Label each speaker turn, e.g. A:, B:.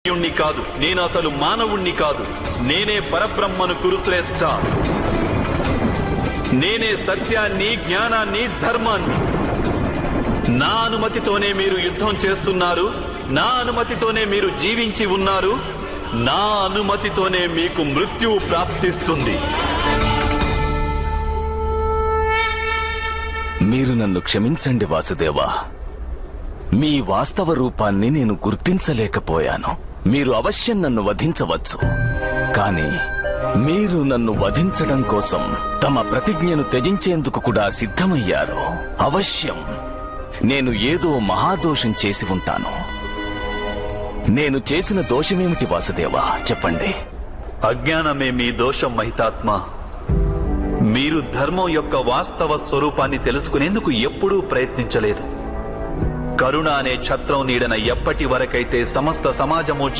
A: మానవుణ్ణి కాదు, నేను అసలు మానవుణ్ణి కాదు. నేనే పరబ్రహ్మను కురుశ్రేష్ఠ. నేనే సత్యాన్ని, జ్ఞానాన్ని, ధర్మాన్ని. నా అనుమతితోనే మీరు యుద్ధం చేస్తున్నారు. నా అనుమతితోనే మీరు జీవించి ఉన్నారు. నా అనుమతితోనే మీకు మృత్యువు ప్రాప్తిస్తుంది.
B: మీరు నన్ను క్షమించండి వాసుదేవా. మీ వాస్తవ రూపాన్ని నేను గుర్తించలేకపోయాను. మీరు అవశ్యం నన్ను వధించవచ్చు, కానీ మీరు నన్ను వధించడం కోసం తమ ప్రతిజ్ఞను త్యజించేందుకు కూడా సిద్ధమయ్యారు. అవశ్యం నేను ఏదో మహాదోషం చేసి ఉంటాను. నేను చేసిన దోషమేమిటి వాసుదేవా, చెప్పండి.
A: అజ్ఞానమే మీ దోషం మహితాత్మ. మీరు ధర్మం యొక్క వాస్తవ స్వరూపాన్ని తెలుసుకునేందుకు ఎప్పుడూ ప్రయత్నించలేదు. కరుణ అనే ఛత్రం నీడన ఎప్పటి వరకైతే సమస్త సమాజము